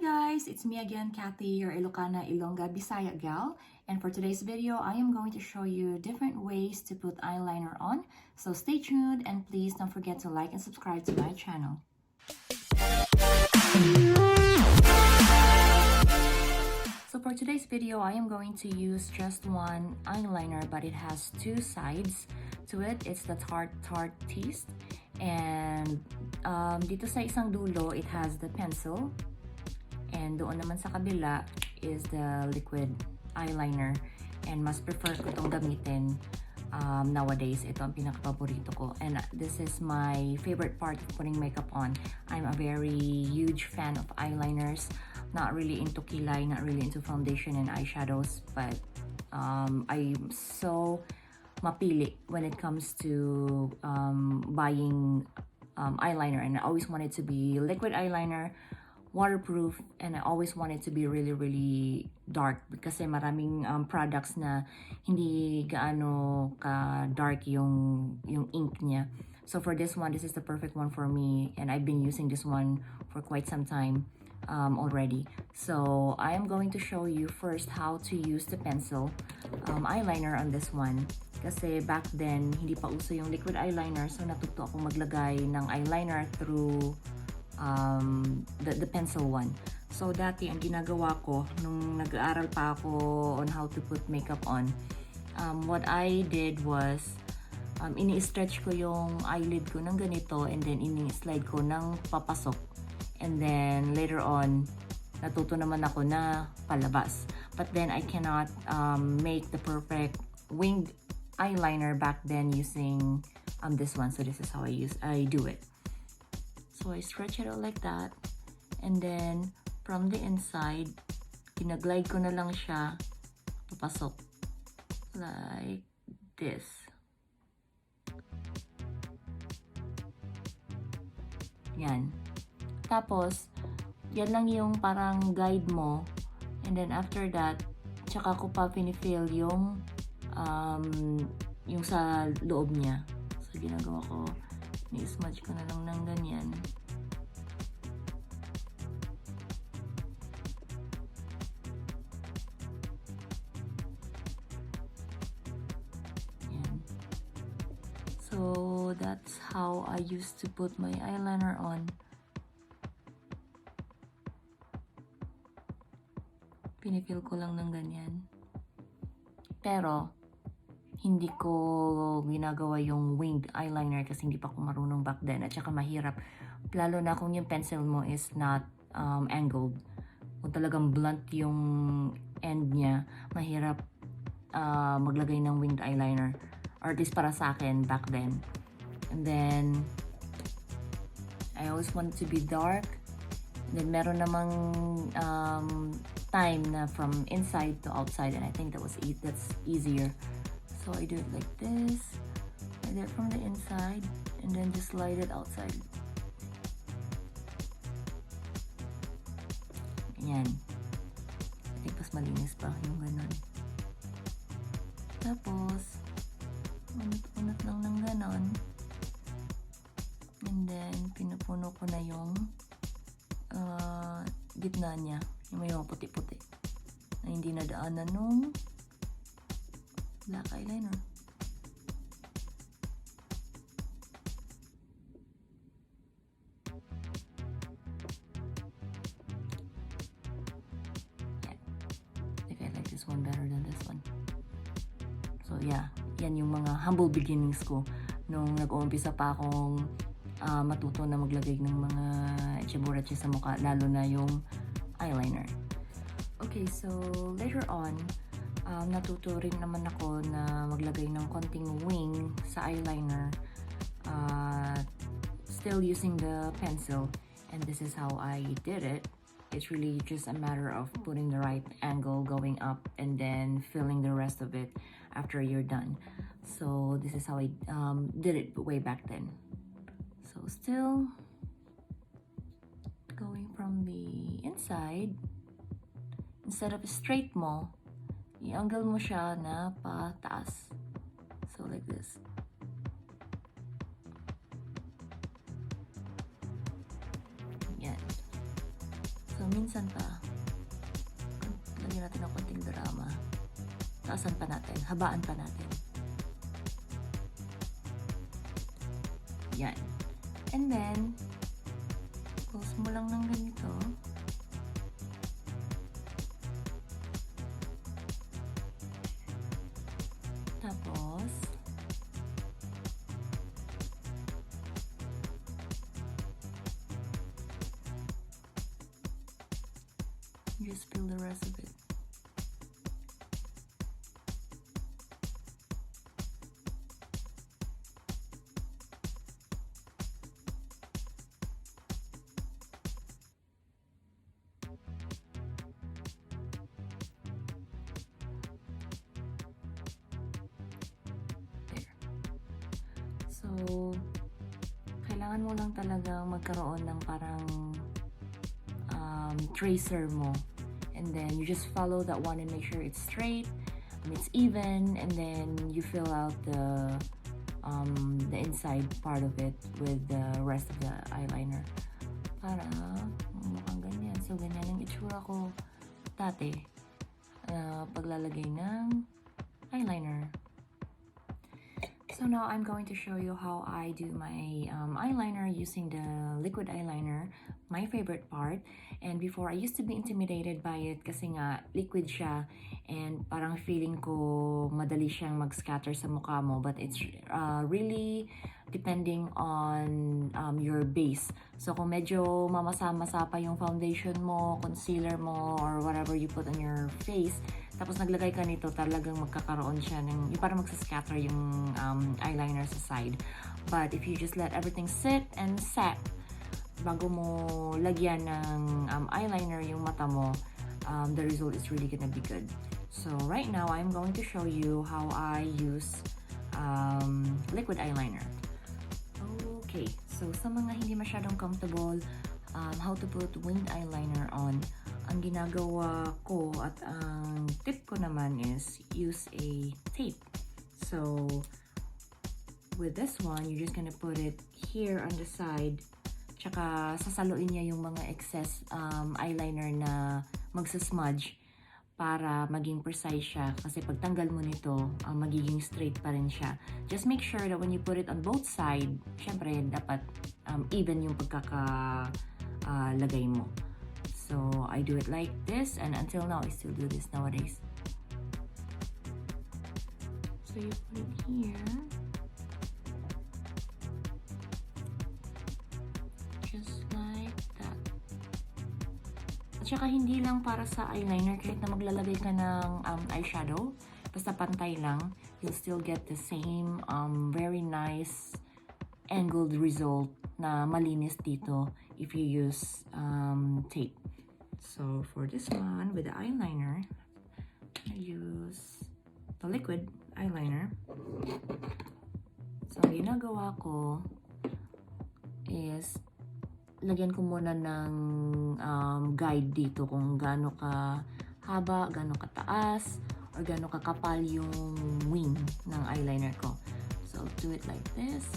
guys, it's me again, Kathy, your Ilocana Ilongga Bisaya gal. And for today's video, I am going to show you different ways to put eyeliner on. So stay tuned and please don't forget to like and subscribe to my channel. So for today's video, I am going to use just one eyeliner, but it has two sides to it. It's the Tarte Tarteist. And dito sa isang dulo, it has the pencil. And doon naman sa kabila is the liquid eyeliner. And mas prefer ko itong gamitin nowadays. Ito ang pinaka-paborito ko. And this is my favorite part of putting makeup on. I'm a very huge fan of eyeliners. Not really into kilay, not really into foundation and eyeshadows. But I'm so mapili when it comes to buying eyeliner. And I always want it to be liquid eyeliner, waterproof, and I always want it to be really dark kasi maraming products na hindi gaano ka dark yung ink niya. So for this one, this is the perfect one for me, and I've been using this one for quite some time already. So I am going to show you first how to use the pencil eyeliner on this one. Kasi back then, hindi pa uso yung liquid eyeliner, so natuto ako maglagay ng eyeliner through the pencil one. So dati ang ginagawa ko nung nag-aaral pa ako on how to put makeup on, what I did was ini-stretch ko yung eyelid ko ng ganito and then ini-slide ko ng papasok, and then later on natuto naman ako na palabas. But then I cannot make the perfect winged eyeliner back then using this one. So this is how I do it. So I stretch it out like that, and then from the inside, pinaglide ko na lang siya papasok like this. Yan. Tapos, yan lang yung parang guide mo, and then after that, tsaka ko pa finifill yung sa loob niya. So ginagawa ko, ni-smudge ko na lang ng ganyan. Yan. So that's how I used to put my eyeliner on. Pinifill ko lang ng ganyan. Pero hindi ko ginagawa yung winged eyeliner kasi hindi pa ako marunong back then, at saka mahirap, lalo na kung yung pencil mo is not angled. Kung talagang blunt yung end niya, mahirap maglagay ng winged eyeliner, or at least para sa akin back then. And then I always want it to be dark. And then meron namang time na from inside to outside, and I think that's easier. So I do it like this, I do it from the inside, and then just slide it outside. Ayan. I think mas malinis pa yung ganun. Tapos, unat-unat lang ng ganun. And then, pinupuno ko na yung gitna niya. Yung may mga puti-puti na hindi nadaanan nung black eyeliner. Yeah. I think I like this one better than this one. So yeah, yan yung mga humble beginnings ko nung nag-uumpisa pa akong matuto na maglagay ng mga etchebureche sa mukha, lalo na yung eyeliner. Okay, so later on, natuto rin naman ako na maglagay ng konting wing sa eyeliner, still using the pencil, and this is how I did it. It's really just a matter of putting the right angle, going up, and then filling the rest of it after you're done. So this is how I did it way back then. So still going from the inside, instead of straight mo, i-angle mo siya na pataas. So like this. Yan. So minsan pa, lagyan natin ng konting drama. Taasan pa natin, habaan pa natin. Yan. And then, close mo lang ng ganito. Tapos, just fill the rest of it. So, kailangan mo lang talagang magkaroon ng parang tracer mo. And then, you just follow that one and make sure it's straight, it's even, and then you fill out the inside part of it with the rest of the eyeliner. Para mukhang ganyan. So, ganyan ang itsura ko dati paglalagay ng eyeliner. So now I'm going to show you how I do my eyeliner using the liquid eyeliner, my favorite part. And before, I used to be intimidated by it kasi nga liquid siya and parang feeling ko madali siyang mag-scatter sa mukha mo. But it's really depending on your base. So kung medyo mamasa-masa pa yung foundation mo, concealer mo, or whatever you put on your face, tapos naglagay ka nito, talagang magkakaroon siya ng, yung parang magsascatter yung eyeliner sa side. But if you just let everything sit and set, bago mo lagyan ng eyeliner yung mata mo, the result is really gonna be good. So right now, I'm going to show you how I use liquid eyeliner. Okay, so sa mga hindi masyadong comfortable, how to put winged eyeliner on, ang ginagawa ko at ang tip ko naman is use a tape. So with this one, you're just gonna put it here on the side, tsaka sasaluin niya yung mga excess eyeliner na magsasmudge para maging precise siya. Kasi pag tanggal mo nito, magiging straight pa rin siya. Just make sure that when you put it on both side, syempre dapat even yung pagkakalagay mo. So I do it like this, and until now I still do this nowadays. So you put it here. Just like that. At saka hindi lang para sa eyeliner, kahit na maglalagay ka ng eyeshadow, basta pantay lang, you'll still get the same very nice angled result na malinis dito if you use tape. So for this one, with the eyeliner, I use the liquid eyeliner. So ang ginagawa ko is lagyan ko muna ng guide dito kung gaano ka haba, gaano ka taas, or gaano ka kapal yung wing ng eyeliner ko. So I'll do it like this.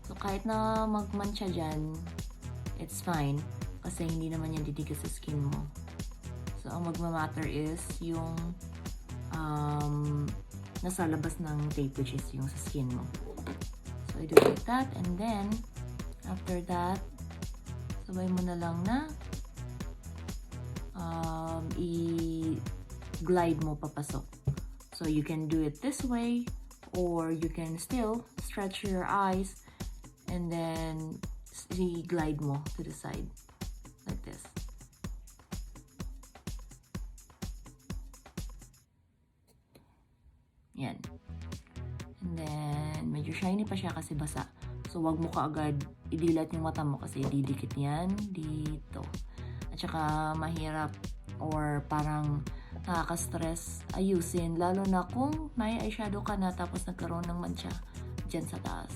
So kahit na magmancha dyan, it's fine kasi hindi naman yan didikit sa skin mo. So ang magmamatter is yung nasa labas ng tape, which is yung sa skin mo. So I do like that, and then after that, sabay mo na lang na i-glide mo papasok. So you can do it this way, or you can still stretch your eyes and then i-glide mo to the side like this. Yan. And then medyo shiny pa siya kasi basa. So wag mo kaagad idilat yung mata mo kasi didikit yan dito. At saka mahirap or parang nakaka-stress ayusin, lalo na kung may eyeshadow ka na tapos nagkaroon ng mancha dyan sa taas.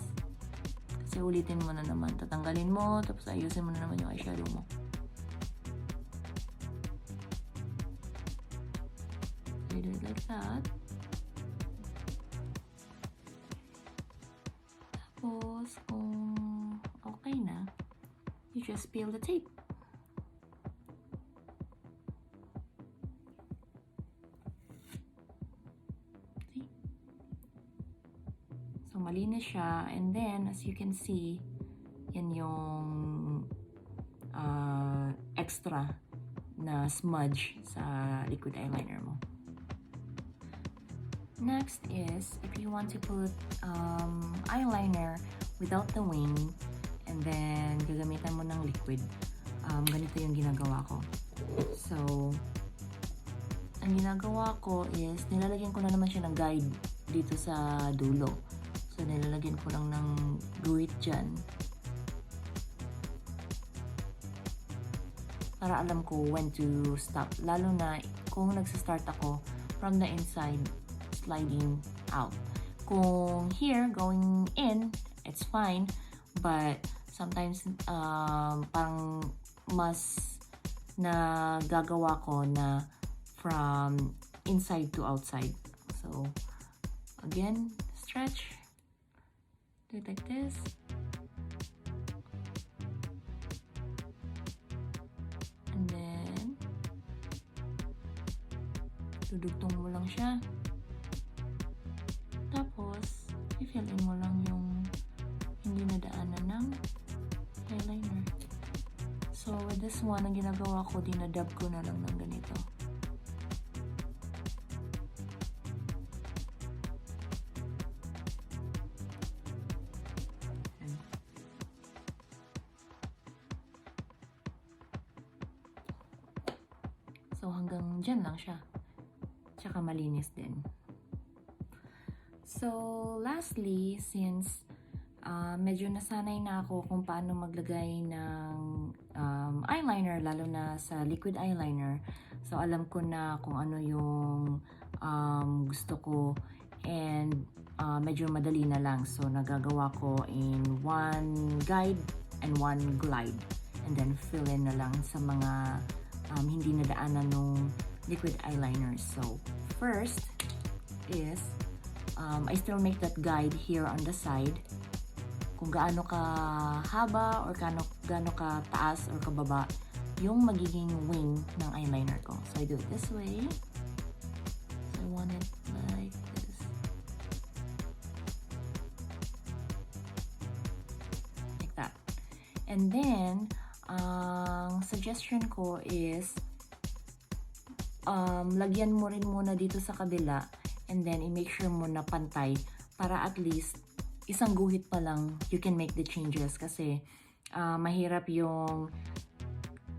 Kasi ulitin mo na naman, tatanggalin mo, tapos ayusin mo na naman yung eyeshadow mo. So you do it like that. Tapos kung okay na, you you just peel the tape. See? So, malinis siya. And then, as you can see, yan yung extra na smudge sa liquid eyeliner mo. Next is, if you want to put eyeliner without the wing, and then gagamitan mo ng liquid, ganito yung ginagawa ko. So, ang ginagawa ko is, nilalagyan ko na naman siya ng guide dito sa dulo. So, nilalagyan ko lang ng guhit dyan. Para alam ko when to stop. Lalo na kung nagsistart ako from the inside, sliding out. Kung here, going in, it's fine. But sometimes, parang mas nagagawa ko na from inside to outside. So, again, stretch. Do it like this. And then, dudugtong mo lang siya. Tapos, i-fill in mo lang yung hindi nadaanan ng eyeliner. So, with this one, ang ginagawa ko, dinadab ko na lang ng ganito. So, hanggang dyan lang siya. Tsaka malinis din. So, lastly, since medyo nasanay na ako kung paano maglagay ng eyeliner, lalo na sa liquid eyeliner. So, alam ko na kung ano yung gusto ko, and medyo madali na lang. So, nagagawa ko in one guide and one glide. And then, fill in na lang sa mga hindi nadaanan ng liquid eyeliner. So, first is, I still make that guide here on the side. Kung gaano ka haba or gaano ka taas or kababa yung magiging wing ng eyeliner ko. So, I do it this way. So, I want it like this. Like that. And then, suggestion ko is, lagyan mo rin muna dito sa kabila, and then i-make sure mo na pantay para at least isang guhit pa lang you can make the changes, kasi mahirap yung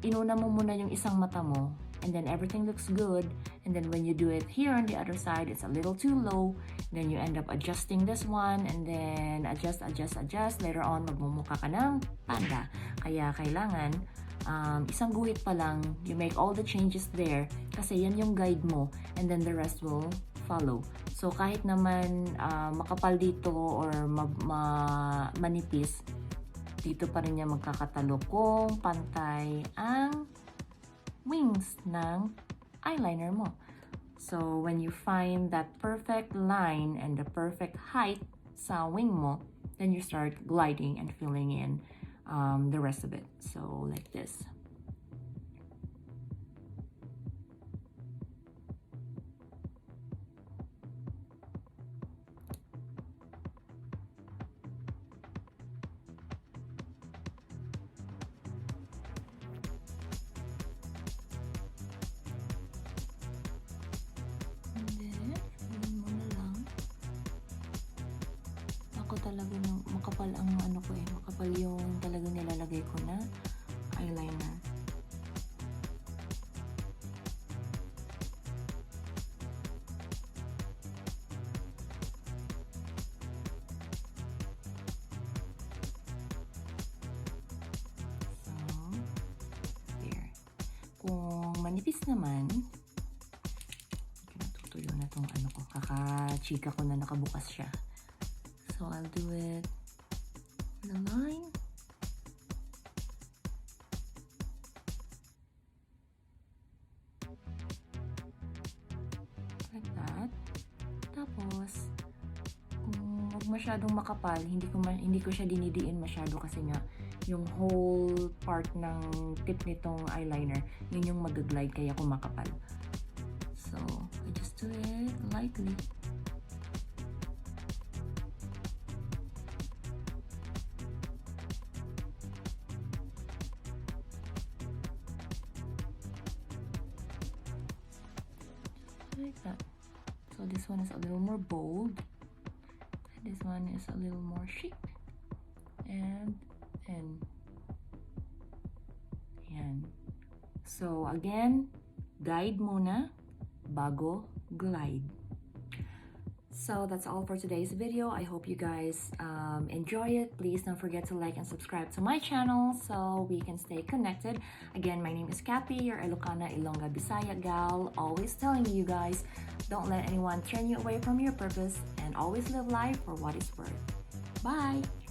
inuna mo muna yung isang mata mo and then everything looks good, and then when you do it here on the other side, it's a little too low, then you end up adjusting this one, and then adjust. Later on, magmumukha ka ng panda. Kaya kailangan isang guhit pa lang, you make all the changes there, kasi yan yung guide mo, and then the rest will follow. So, kahit naman makapal dito or manipis, dito pa rin niya magkakatalo kung pantay ang wings ng eyeliner mo. So, when you find that perfect line and the perfect height sa wing mo, then you start gliding and filling in the rest of it. So, like this. Talaga ng makapal ang ano ko makapal yung talagang nilalagay ko na eyeliner. So, there. Kung manipis naman, natutuyo na tong ano ko, kaka-chika ko na nakabukas siya. So, I'll do it on the line. Like that. Tapos, kung huwag masyadong makapal, hindi ko siya dinidiin masyado kasi nga, yung whole part ng tip nitong eyeliner, yun yung mag-glide kaya kumakapal. So, I just do it lightly. Like that. So this one is a little more bold. This one is a little more chic. And yan. So again, guide muna bago glide. So that's all for today's video. I hope you guys enjoy it. Please don't forget to like and subscribe to my channel so we can stay connected. Again, my name is Kathy, your Ilocana Ilongga Bisaya gal, always telling you guys, don't let anyone turn you away from your purpose and always live life for what it's worth. Bye!